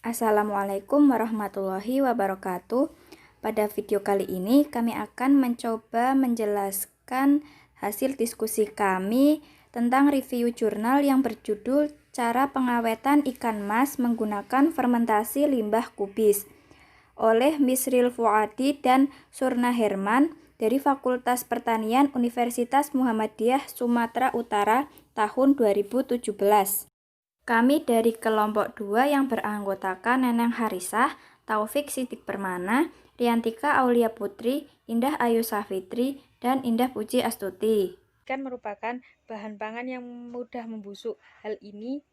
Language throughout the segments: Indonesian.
Assalamualaikum warahmatullahi wabarakatuh. Pada video kali ini kami akan mencoba menjelaskan hasil diskusi kami tentang review jurnal yang berjudul Cara Pengawetan Ikan Mas Menggunakan Fermentasi Limbah Kubis oleh Misril Fuadi dan Surna Herman dari Fakultas Pertanian Universitas Muhammadiyah Sumatera Utara tahun 2017. Kami dari kelompok 2 yang beranggotakan Neneng Harisah, Taufik Sidik Permana, Riantika Aulia Putri, Indah Ayu Safitri, dan Indah Puji Astuti. Ikan merupakan bahan pangan yang mudah membusuk. Hal ini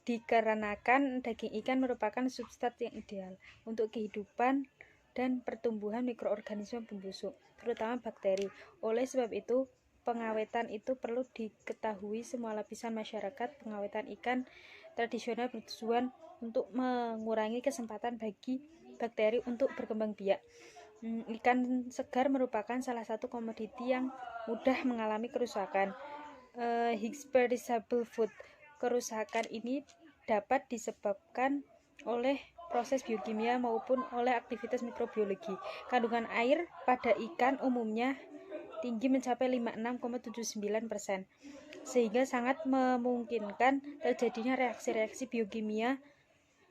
dikarenakan daging ikan merupakan substrat yang ideal untuk kehidupan dan pertumbuhan mikroorganisme pembusuk, terutama bakteri. Oleh sebab itu, pengawetan itu perlu diketahui semua lapisan masyarakat. Pengawetan ikan tradisional bertujuan untuk mengurangi kesempatan bagi bakteri untuk berkembang biak. Ikan segar merupakan salah satu komoditi yang mudah mengalami kerusakan. Perishable food. Kerusakan ini dapat disebabkan oleh proses biokimia maupun oleh aktivitas mikrobiologi. Kandungan air pada ikan umumnya tinggi mencapai 56,79%, sehingga sangat memungkinkan terjadinya reaksi-reaksi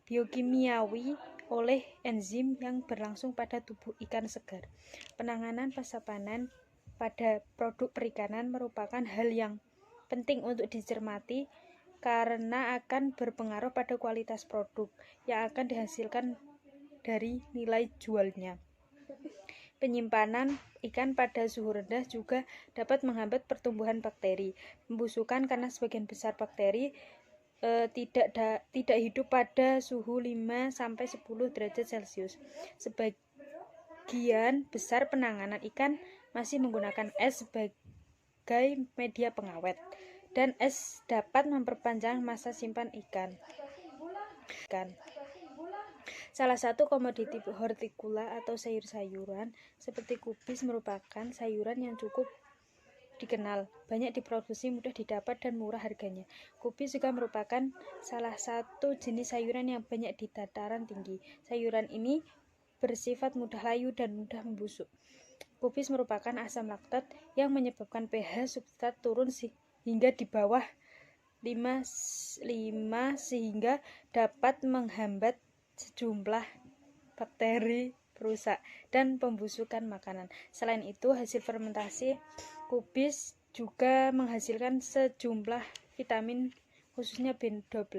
biokimiawi oleh enzim yang berlangsung pada tubuh ikan segar. Penanganan pasca panen pada produk perikanan merupakan hal yang penting untuk dicermati karena akan berpengaruh pada kualitas produk yang akan dihasilkan dari nilai jualnya. Penyimpanan ikan pada suhu rendah juga dapat menghambat pertumbuhan bakteri. Pembusukan karena sebagian besar bakteri tidak hidup pada suhu 5-10 derajat Celcius. Sebagian besar penanganan ikan masih menggunakan es sebagai media pengawet, dan es dapat memperpanjang masa simpan ikan. Salah satu komoditi hortikula atau sayur-sayuran seperti kubis merupakan sayuran yang cukup dikenal, banyak diproduksi, mudah didapat, dan murah harganya. Kubis juga merupakan salah satu jenis sayuran yang banyak di dataran tinggi. Sayuran ini bersifat mudah layu dan mudah membusuk. Kubis merupakan asam laktat yang menyebabkan pH substrat turun hingga di bawah 5 sehingga dapat menghambat sejumlah bakteri perusak dan pembusukan makanan. Selain itu, hasil fermentasi kubis juga menghasilkan sejumlah vitamin, khususnya B12.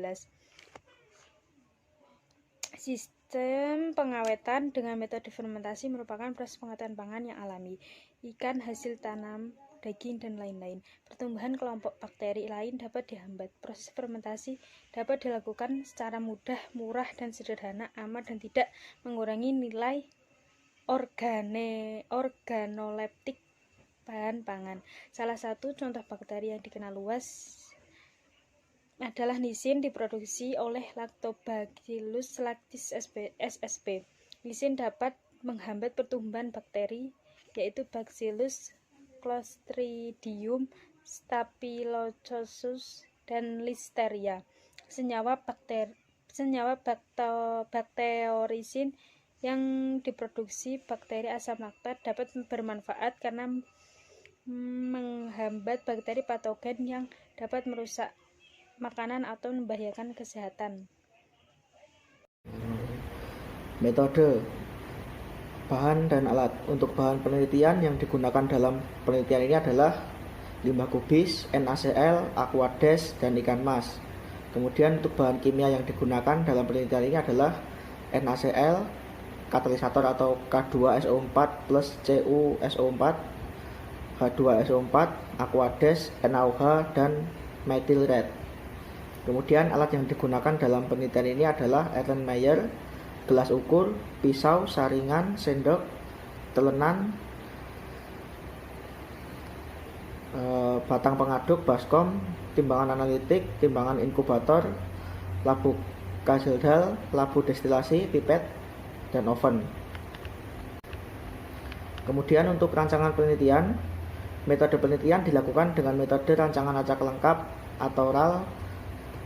Sistem pengawetan dengan metode fermentasi merupakan proses pengawetan pangan yang alami. Ikan, hasil tanam, daging, dan lain-lain. Pertumbuhan kelompok bakteri lain dapat dihambat. Proses fermentasi dapat dilakukan secara mudah, murah, dan sederhana, aman, dan tidak mengurangi nilai organoleptik bahan pangan. Salah satu contoh bakteri yang dikenal luas adalah nisin, diproduksi oleh Lactobacillus lactis ssp. Nisin dapat menghambat pertumbuhan bakteri yaitu Bacillus Clostridium staphylococcus dan Listeria. Senyawa bakterisin yang diproduksi bakteri asam laktat dapat bermanfaat karena menghambat bakteri patogen yang dapat merusak makanan atau membahayakan kesehatan. Metode, bahan dan alat. Untuk bahan penelitian yang digunakan dalam penelitian ini adalah limbah kubis, NaCl, Aquades, dan ikan mas. Kemudian untuk bahan kimia yang digunakan dalam penelitian ini adalah NaCl, katalisator atau K2SO4 plus CuSO4, H2SO4, Aquades, NaOH, dan methyl red. Kemudian alat yang digunakan dalam penelitian ini adalah Erlenmeyer, gelas ukur, pisau, saringan, sendok, telenan, batang pengaduk, baskom, timbangan analitik, timbangan inkubator, labu Kaseldal, labu destilasi, pipet, dan oven. Kemudian untuk rancangan penelitian, metode penelitian dilakukan dengan metode rancangan acak lengkap atau RAL,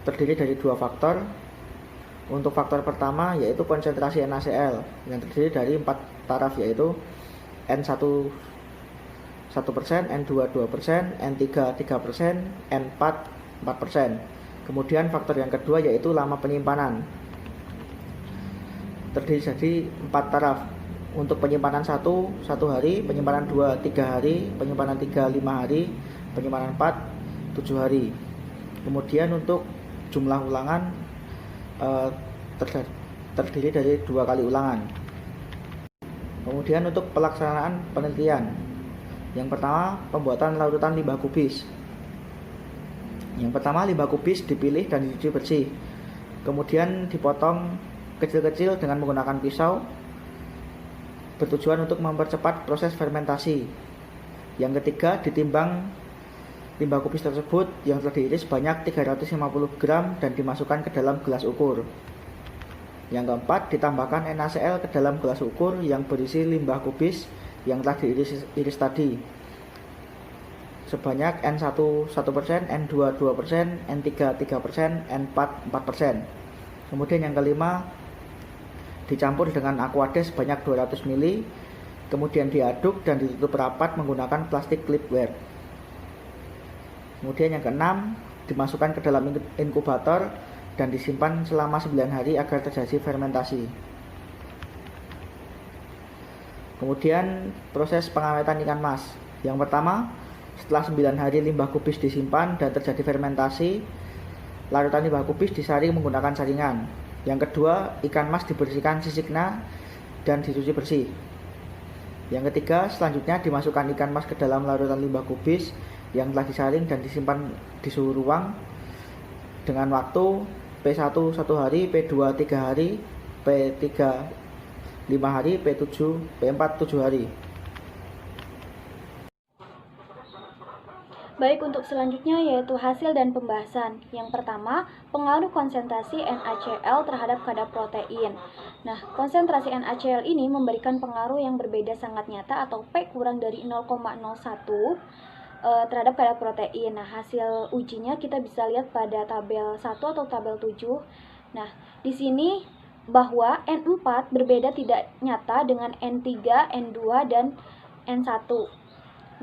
terdiri dari 2 faktor. Untuk faktor pertama yaitu konsentrasi NaCl yang terdiri dari 4 taraf, yaitu N1 1%, N2 2%, N3 3%, N4 4%. Kemudian faktor yang kedua yaitu lama penyimpanan, terdiri dari 4 taraf. Untuk penyimpanan 1 hari, penyimpanan 2 3 hari, penyimpanan 3 5 hari, penyimpanan 4 7 hari. Kemudian untuk jumlah ulangan terdiri dari 2 kali ulangan. Kemudian untuk pelaksanaan penelitian, yang pertama pembuatan larutan limbah kubis. Yang pertama, limbah kubis dipilih dan dicuci bersih, kemudian dipotong kecil-kecil dengan menggunakan pisau, bertujuan untuk mempercepat proses fermentasi. Yang ketiga, ditimbang limbah kubis tersebut yang telah diiris sebanyak 350 gram dan dimasukkan ke dalam gelas ukur. Yang keempat, ditambahkan NaCl ke dalam gelas ukur yang berisi limbah kubis yang telah diiris tadi sebanyak N1 1%, N2 2%, N3 3%, N4 4%. Kemudian yang kelima, dicampur dengan aquades sebanyak 200 ml, kemudian diaduk dan ditutup rapat menggunakan plastik clipware. Kemudian yang keenam, dimasukkan ke dalam inkubator dan disimpan selama 9 hari agar terjadi fermentasi. Kemudian proses pengawetan ikan mas. Yang pertama, setelah 9 hari limbah kubis disimpan dan terjadi fermentasi, larutan limbah kubis disaring menggunakan saringan. Yang kedua, ikan mas dibersihkan sisiknya dan dicuci bersih. Yang ketiga, selanjutnya dimasukkan ikan mas ke dalam larutan limbah kubis yang telah disaring dan disimpan di suhu ruang dengan waktu P1 1 hari, P2 3 hari, P3 5 hari, P4 7 hari. Baik, untuk selanjutnya yaitu hasil dan pembahasan. Yang pertama, pengaruh konsentrasi NaCl terhadap kadar protein. Nah, konsentrasi NaCl ini memberikan pengaruh yang berbeda sangat nyata atau P kurang dari 0,01 terhadap kadar protein. Nah, hasil ujinya kita bisa lihat pada tabel 1 atau tabel 7. Nah, di sini bahwa N4 berbeda tidak nyata dengan N3, N2, dan N1.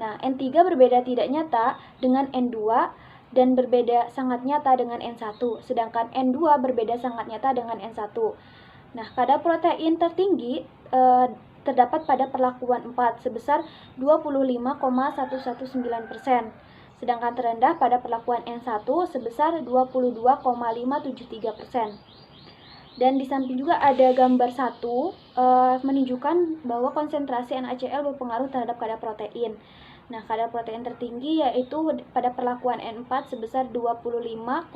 Nah, N3 berbeda tidak nyata dengan N2 dan berbeda sangat nyata dengan N1, sedangkan N2 berbeda sangat nyata dengan N1. Nah, kadar protein tertinggi terdapat pada perlakuan 4 sebesar 25,119%, sedangkan terendah pada perlakuan N1 sebesar 22,573%. Dan di samping juga ada gambar 1 menunjukkan bahwa konsentrasi NaCl berpengaruh terhadap kadar protein. Nah, kadar protein tertinggi yaitu pada perlakuan N4 sebesar 25,119%.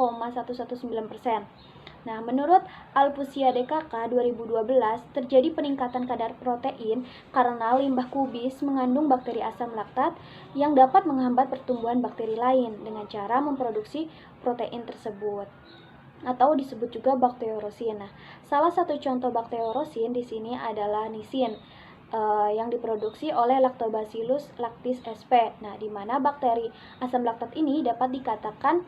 Nah, menurut Alpusia DKK 2012, terjadi peningkatan kadar protein karena limbah kubis mengandung bakteri asam laktat yang dapat menghambat pertumbuhan bakteri lain dengan cara memproduksi protein tersebut, atau disebut juga bakteriorosin. Nah, salah satu contoh bakteriorosin di sini adalah nisin yang diproduksi oleh Lactobacillus lactis sp. Nah, di mana bakteri asam laktat ini dapat dikatakan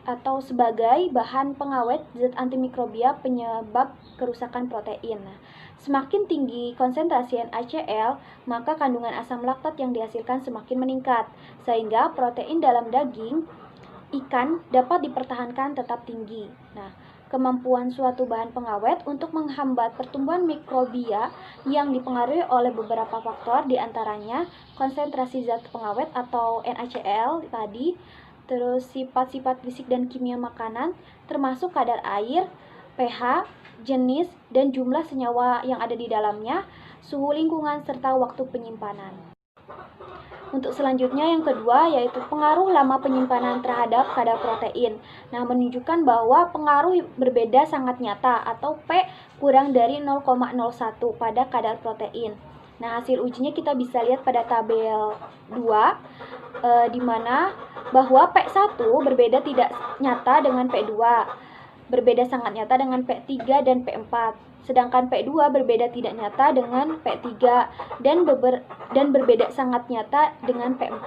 atau sebagai bahan pengawet zat antimikrobia penyebab kerusakan protein. Nah, semakin tinggi konsentrasi NaCl, maka kandungan asam laktat yang dihasilkan semakin meningkat, sehingga protein dalam daging ikan dapat dipertahankan tetap tinggi. Nah, kemampuan suatu bahan pengawet untuk menghambat pertumbuhan mikrobia yang dipengaruhi oleh beberapa faktor, diantaranya konsentrasi zat pengawet atau NaCl tadi, terus sifat-sifat fisik dan kimia makanan, termasuk kadar air, pH, jenis, dan jumlah senyawa yang ada di dalamnya, suhu lingkungan, serta waktu penyimpanan. Untuk selanjutnya yang kedua yaitu pengaruh lama penyimpanan terhadap kadar protein. Nah, menunjukkan bahwa pengaruh berbeda sangat nyata atau P kurang dari 0,01 pada kadar protein. Nah, hasil ujinya kita bisa lihat pada tabel 2 di mana bahwa P1 berbeda tidak nyata dengan P2, berbeda sangat nyata dengan P3 dan P4. Sedangkan P2 berbeda tidak nyata dengan P3 dan berbeda sangat nyata dengan P4.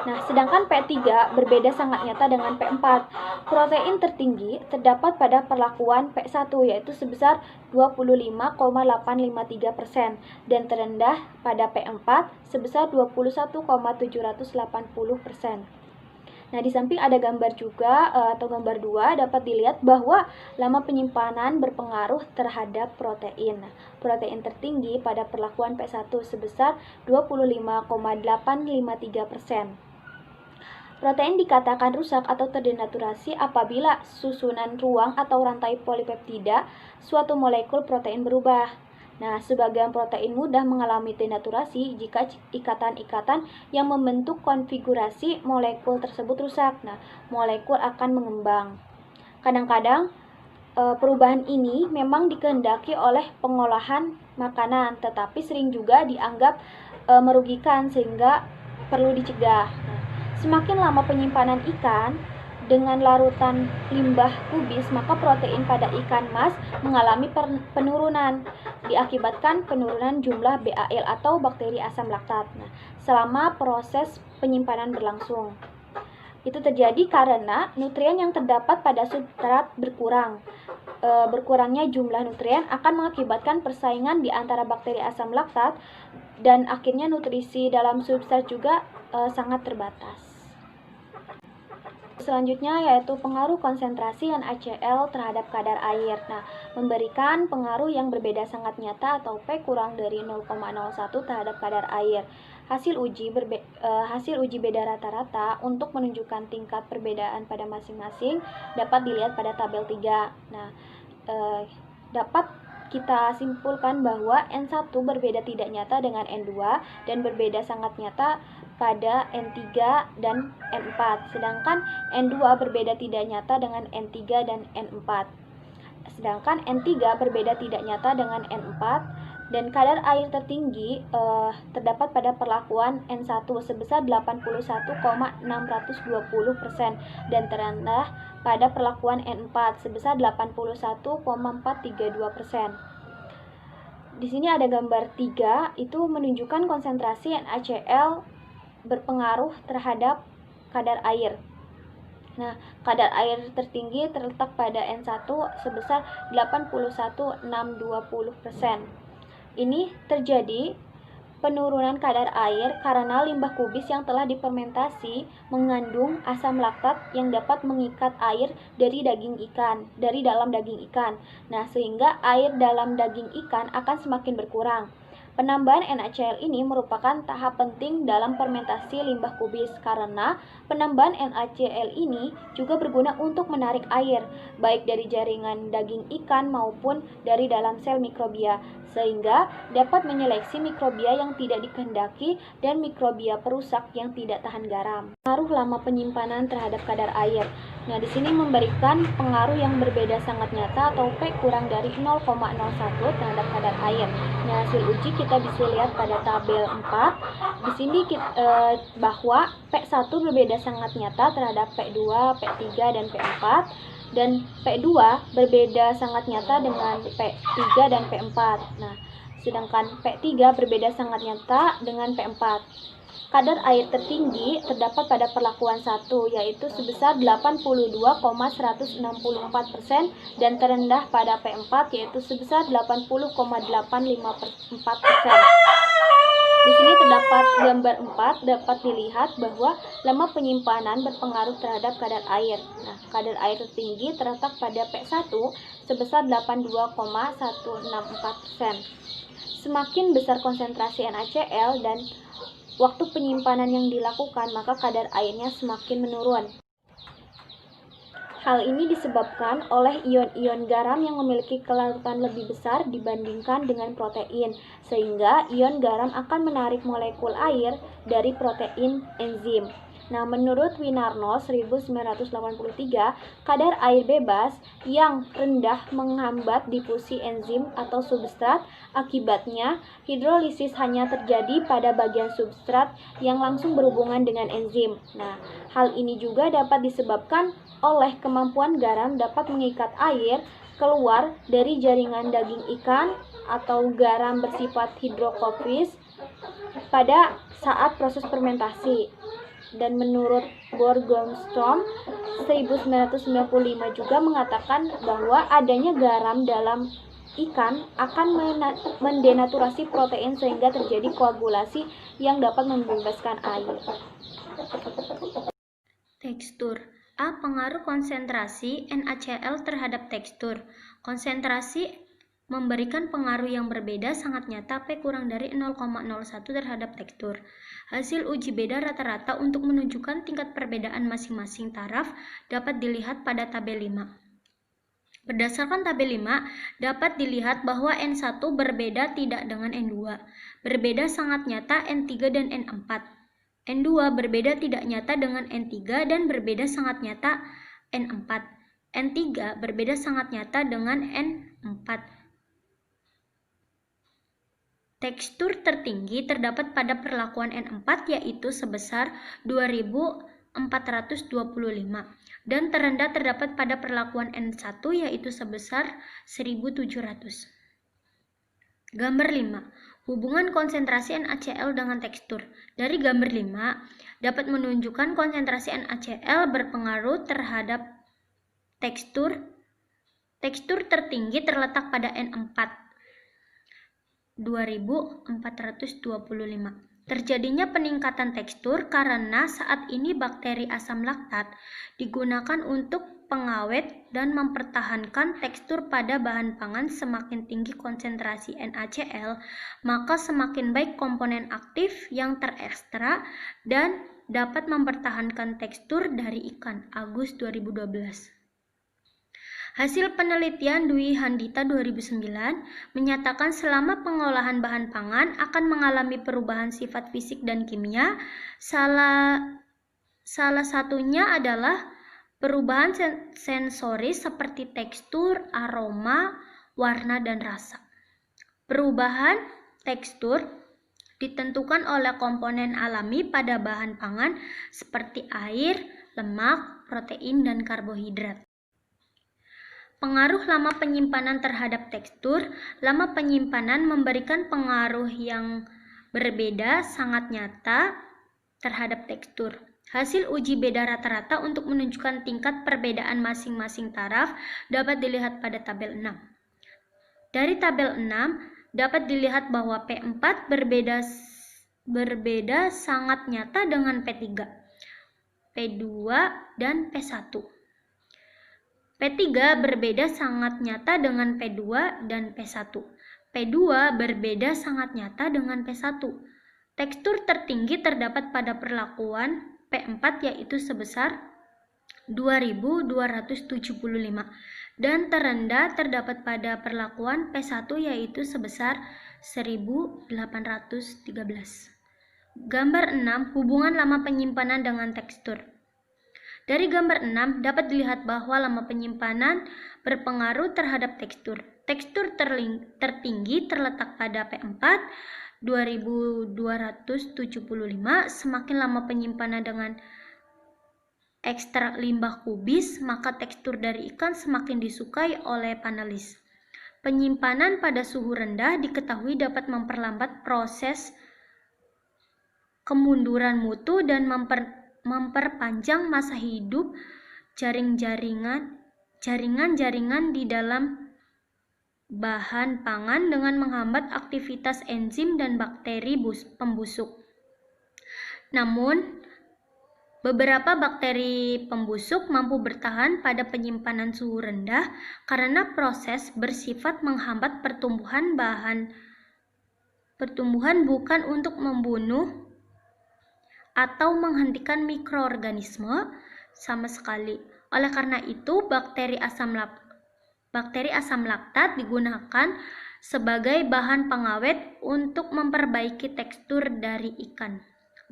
Nah, sedangkan P3 berbeda sangat nyata dengan P4. Protein tertinggi terdapat pada perlakuan P1 yaitu sebesar 25,853% dan terendah pada P4 sebesar 21,780%. Nah, di samping ada gambar juga atau gambar 2 dapat dilihat bahwa lama penyimpanan berpengaruh terhadap protein. Nah, protein tertinggi pada perlakuan P1 sebesar 25,853%. Protein dikatakan rusak atau terdenaturasi apabila susunan ruang atau rantai polipeptida suatu molekul protein berubah. Nah, sebagian protein mudah mengalami denaturasi jika ikatan-ikatan yang membentuk konfigurasi molekul tersebut rusak. Nah, molekul akan mengembang. Kadang-kadang perubahan ini memang dikehendaki oleh pengolahan makanan, tetapi sering juga dianggap merugikan sehingga perlu dicegah. Nah, semakin lama penyimpanan ikan dengan larutan limbah kubis, maka protein pada ikan mas mengalami penurunan, diakibatkan penurunan jumlah BAL atau bakteri asam laktat. Nah, selama proses penyimpanan berlangsung, itu terjadi karena nutrien yang terdapat pada substrat berkurang. Berkurangnya jumlah nutrien akan mengakibatkan persaingan di antara bakteri asam laktat dan akhirnya nutrisi dalam substrat juga sangat terbatas. Selanjutnya yaitu pengaruh konsentrasi NaCl terhadap kadar air. Nah, memberikan pengaruh yang berbeda sangat nyata atau P kurang dari 0,01 terhadap kadar air. Hasil uji beda rata-rata untuk menunjukkan tingkat perbedaan pada masing-masing dapat dilihat pada tabel 3. Nah, dapat kita simpulkan bahwa N1 berbeda tidak nyata dengan N2 dan berbeda sangat nyata pada N3 dan N4, sedangkan N2 berbeda tidak nyata dengan N3 dan N4. Sedangkan N3 berbeda tidak nyata dengan N4 dan kadar air tertinggi terdapat pada perlakuan N1 sebesar 81,620% dan terendah pada perlakuan N4 sebesar 81,432%. Di sini ada gambar 3, itu menunjukkan konsentrasi NaCl berpengaruh terhadap kadar air. Nah, kadar air tertinggi terletak pada N1 sebesar 81,620%. Ini terjadi penurunan kadar air karena limbah kubis yang telah difermentasi mengandung asam laktat yang dapat mengikat air dari dalam daging ikan. Nah, sehingga air dalam daging ikan akan semakin berkurang. Penambahan NaCl ini merupakan tahap penting dalam fermentasi limbah kubis karena penambahan NaCl ini juga berguna untuk menarik air, baik dari jaringan daging ikan maupun dari dalam sel mikrobia, sehingga dapat menyeleksi mikrobia yang tidak dikehendaki dan mikrobia perusak yang tidak tahan garam. Pengaruh lama penyimpanan terhadap kadar air. Nah, di sini memberikan pengaruh yang berbeda sangat nyata atau P kurang dari 0,01 terhadap kadar air. Nah, hasil uji kita bisa lihat pada tabel 4. Di sini bahwa P1 berbeda sangat nyata terhadap P2, P3 dan P4 dan P2 berbeda sangat nyata dengan P3 dan P4. Nah, sedangkan P3 berbeda sangat nyata dengan P4. Kadar air tertinggi terdapat pada perlakuan 1 yaitu sebesar 82,164% dan terendah pada P4 yaitu sebesar 80,854%. Di sini terdapat gambar 4, dapat dilihat bahwa lama penyimpanan berpengaruh terhadap kadar air. Nah, kadar air tertinggi terletak pada P1 sebesar 82,164%. Semakin besar konsentrasi NaCl dan waktu penyimpanan yang dilakukan, maka kadar airnya semakin menurun. Hal ini disebabkan oleh ion-ion garam yang memiliki kelarutan lebih besar dibandingkan dengan protein, sehingga ion garam akan menarik molekul air dari protein enzim. Nah, menurut Winarno 1983, kadar air bebas yang rendah menghambat difusi enzim atau substrat. Akibatnya, hidrolisis hanya terjadi pada bagian substrat yang langsung berhubungan dengan enzim. Nah, hal ini juga dapat disebabkan oleh kemampuan garam dapat mengikat air keluar dari jaringan daging ikan atau garam bersifat hidrofobis pada saat proses fermentasi. Dan menurut Borgström 1995 juga mengatakan bahwa adanya garam dalam ikan akan mendenaturasi protein sehingga terjadi koagulasi yang dapat membebaskan air. Tekstur. A. Pengaruh konsentrasi NaCl terhadap tekstur. Konsentrasi memberikan pengaruh yang berbeda sangat nyata P kurang dari 0,01 terhadap tekstur. Hasil uji beda rata-rata untuk menunjukkan tingkat perbedaan masing-masing taraf dapat dilihat pada tabel 5. Berdasarkan tabel 5, dapat dilihat bahwa N1 berbeda tidak dengan N2. Berbeda sangat nyata N3 dan N4. N2 berbeda tidak nyata dengan N3 dan berbeda sangat nyata N4. N3 berbeda sangat nyata dengan N4. Tekstur tertinggi terdapat pada perlakuan N4 yaitu sebesar 2425 dan terendah terdapat pada perlakuan N1 yaitu sebesar 1700. Gambar 5. Hubungan konsentrasi NaCl dengan tekstur. Dari gambar 5 dapat menunjukkan konsentrasi NaCl berpengaruh terhadap tekstur. Tekstur tertinggi terletak pada N4 2425. Terjadinya peningkatan tekstur karena saat ini bakteri asam laktat digunakan untuk pengawet dan mempertahankan tekstur pada bahan pangan. Semakin tinggi konsentrasi NaCl, maka semakin baik komponen aktif yang terekstra dan dapat mempertahankan tekstur dari ikan. Agus 2012. Hasil penelitian Dwi Handita 2009 menyatakan selama pengolahan bahan pangan akan mengalami perubahan sifat fisik dan kimia. Salah satunya adalah perubahan sensoris seperti tekstur, aroma, warna, dan rasa. Perubahan tekstur ditentukan oleh komponen alami pada bahan pangan seperti air, lemak, protein, dan karbohidrat. Pengaruh lama penyimpanan terhadap tekstur. Lama penyimpanan memberikan pengaruh yang berbeda sangat nyata terhadap tekstur. Hasil uji beda rata-rata untuk menunjukkan tingkat perbedaan masing-masing taraf dapat dilihat pada tabel 6. Dari tabel 6 dapat dilihat bahwa P4 berbeda sangat nyata dengan P3, P2, dan P1. P3 berbeda sangat nyata dengan P2 dan P1. P2 berbeda sangat nyata dengan P1. Tekstur tertinggi terdapat pada perlakuan P4 yaitu sebesar 2275 dan terendah terdapat pada perlakuan P1 yaitu sebesar 1813. Gambar 6. Hubungan lama penyimpanan dengan tekstur. Dari gambar 6 dapat dilihat bahwa lama penyimpanan berpengaruh terhadap tekstur. Tekstur tertinggi terletak pada P4 2275. Semakin lama penyimpanan dengan ekstrak limbah kubis, maka tekstur dari ikan semakin disukai oleh panelis. Penyimpanan pada suhu rendah diketahui dapat memperlambat proses kemunduran mutu dan memperpanjang masa hidup jaringan-jaringan di dalam bahan pangan dengan menghambat aktivitas enzim dan bakteri pembusuk. Namun, beberapa bakteri pembusuk mampu bertahan pada penyimpanan suhu rendah karena proses bersifat menghambat pertumbuhan bukan untuk membunuh atau menghentikan mikroorganisme sama sekali. Oleh karena itu, bakteri asam laktat digunakan sebagai bahan pengawet untuk memperbaiki tekstur dari ikan.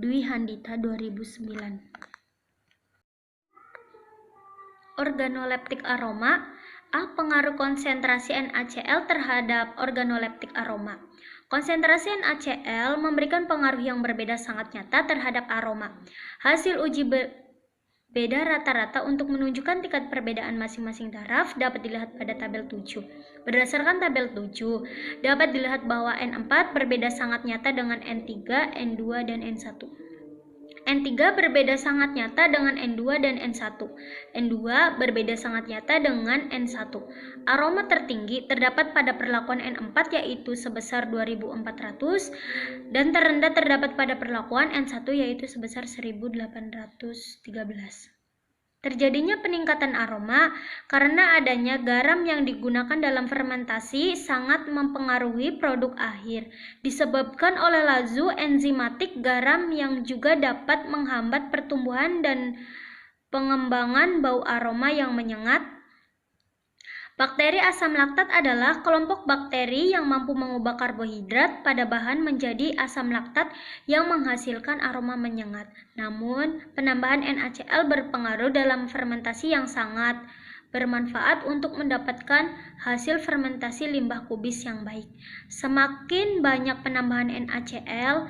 Dwi Handita 2009. Organoleptik aroma. A. Pengaruh konsentrasi NaCl terhadap organoleptik aroma. Konsentrasi NaCl memberikan pengaruh yang berbeda sangat nyata terhadap aroma. Hasil uji beda rata-rata untuk menunjukkan tingkat perbedaan masing-masing taraf dapat dilihat pada tabel 7. Berdasarkan tabel 7, dapat dilihat bahwa N4 berbeda sangat nyata dengan N3, N2, dan N1. N3 berbeda sangat nyata dengan N2 dan N1. N2 berbeda sangat nyata dengan N1. Aroma tertinggi terdapat pada perlakuan N4 yaitu sebesar 2400 dan terendah terdapat pada perlakuan N1 yaitu sebesar 1813. Terjadinya peningkatan aroma karena adanya garam yang digunakan dalam fermentasi sangat mempengaruhi produk akhir, disebabkan oleh lazu enzimatik garam yang juga dapat menghambat pertumbuhan dan pengembangan bau aroma yang menyengat. Bakteri asam laktat adalah kelompok bakteri yang mampu mengubah karbohidrat pada bahan menjadi asam laktat yang menghasilkan aroma menyengat. Namun, penambahan NaCl berpengaruh dalam fermentasi yang sangat bermanfaat untuk mendapatkan hasil fermentasi limbah kubis yang baik. Semakin banyak penambahan NaCl,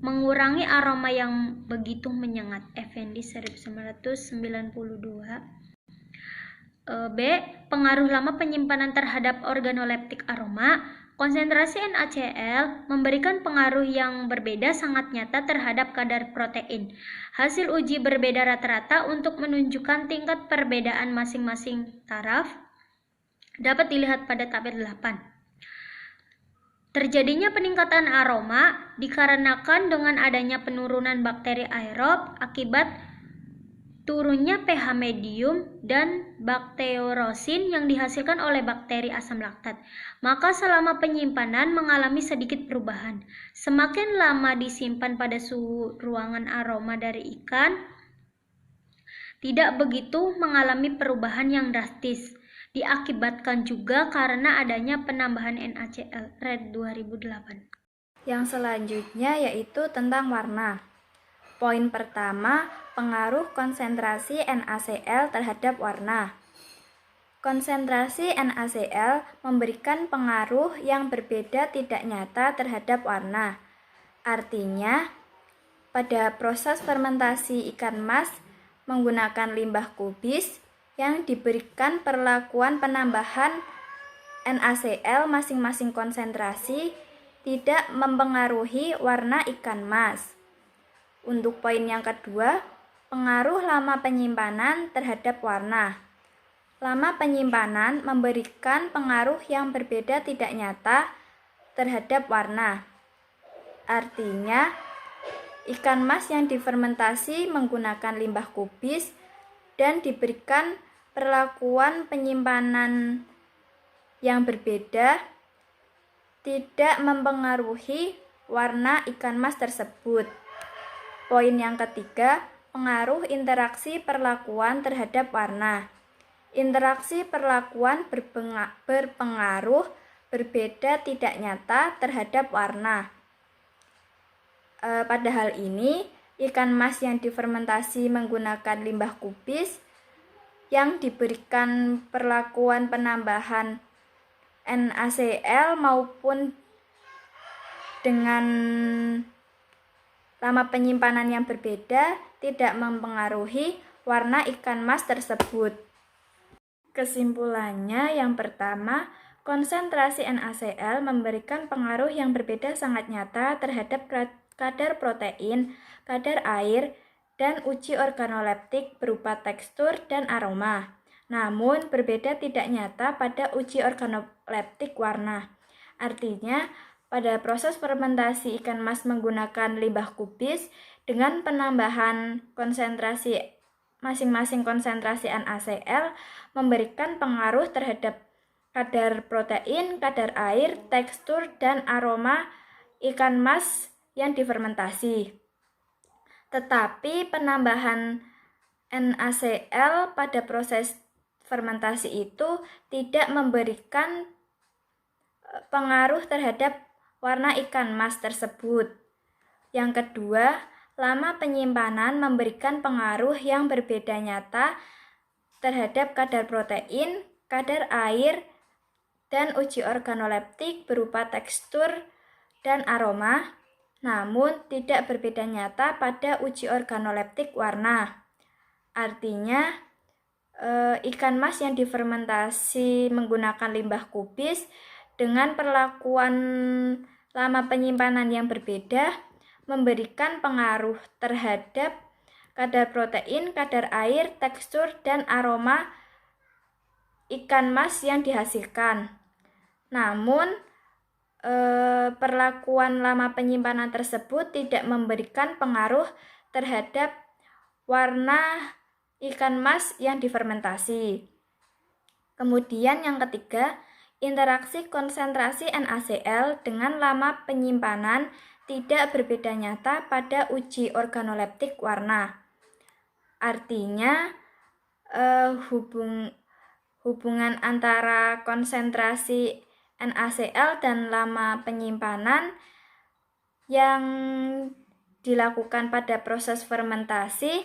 mengurangi aroma yang begitu menyengat. Effendi 1992. B. Pengaruh lama penyimpanan terhadap organoleptik aroma. Konsentrasi NaCl memberikan pengaruh yang berbeda sangat nyata terhadap kadar protein. Hasil uji berbeda rata-rata untuk menunjukkan tingkat perbedaan masing-masing taraf dapat dilihat pada tabel 8. Terjadinya peningkatan aroma dikarenakan dengan adanya penurunan bakteri aerob akibat turunnya pH medium dan bakterosin yang dihasilkan oleh bakteri asam laktat. Maka selama penyimpanan mengalami sedikit perubahan. Semakin lama disimpan pada suhu ruangan aroma dari ikan tidak begitu mengalami perubahan yang drastis. Diakibatkan juga karena adanya penambahan NaCl. Red 2008. Yang selanjutnya yaitu tentang warna. Poin pertama, pengaruh konsentrasi NaCl terhadap warna. Konsentrasi NaCl memberikan pengaruh yang berbeda tidak nyata terhadap warna. Artinya, pada proses fermentasi ikan mas menggunakan limbah kubis yang diberikan perlakuan penambahan NaCl masing-masing konsentrasi tidak mempengaruhi warna ikan mas. Untuk poin yang kedua, pengaruh lama penyimpanan terhadap warna. Lama penyimpanan memberikan pengaruh yang berbeda tidak nyata terhadap warna. Artinya, ikan mas yang difermentasi menggunakan limbah kubis dan diberikan perlakuan penyimpanan yang berbeda tidak mempengaruhi warna ikan mas tersebut. Poin yang ketiga, pengaruh interaksi perlakuan terhadap warna. Interaksi perlakuan berpengaruh berbeda tidak nyata terhadap warna. Pada hal ini, ikan mas yang difermentasi menggunakan limbah kubis yang diberikan perlakuan penambahan NaCl maupun dengan lama penyimpanan yang berbeda tidak mempengaruhi warna ikan mas tersebut. Kesimpulannya, yang pertama, konsentrasi NaCl memberikan pengaruh yang berbeda sangat nyata terhadap kadar protein, kadar air, dan uji organoleptik berupa tekstur dan aroma. Namun, berbeda tidak nyata pada uji organoleptik warna. Artinya, pada proses fermentasi ikan mas menggunakan limbah kubis dengan penambahan konsentrasi masing-masing konsentrasi NaCl memberikan pengaruh terhadap kadar protein, kadar air, tekstur, dan aroma ikan mas yang difermentasi. Tetapi penambahan NaCl pada proses fermentasi itu tidak memberikan pengaruh terhadap warna ikan mas tersebut. Yang kedua, lama penyimpanan memberikan pengaruh yang berbeda nyata terhadap kadar protein, kadar air, dan uji organoleptik berupa tekstur dan aroma, namun tidak berbeda nyata pada uji organoleptik warna. Artinya, ikan mas yang difermentasi menggunakan limbah kubis dengan perlakuan lama penyimpanan yang berbeda memberikan pengaruh terhadap kadar protein, kadar air, tekstur, dan aroma ikan mas yang dihasilkan. Namun, perlakuan lama penyimpanan tersebut tidak memberikan pengaruh terhadap warna ikan mas yang difermentasi. Kemudian yang ketiga, interaksi konsentrasi NaCl dengan lama penyimpanan tidak berbeda nyata pada uji organoleptik warna. Artinya, hubungan antara konsentrasi NaCl dan lama penyimpanan yang dilakukan pada proses fermentasi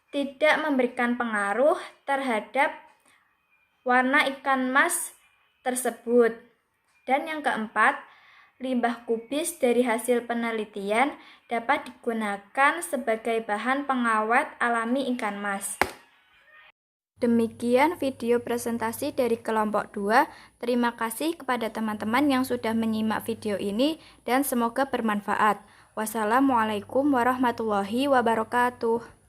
tidak memberikan pengaruh terhadap warna ikan mas tersebut. Dan yang keempat, limbah kubis dari hasil penelitian dapat digunakan sebagai bahan pengawet alami ikan mas. Demikian video presentasi dari kelompok 2. Terima kasih kepada teman-teman yang sudah menyimak video ini dan semoga bermanfaat. Wassalamualaikum warahmatullahi wabarakatuh.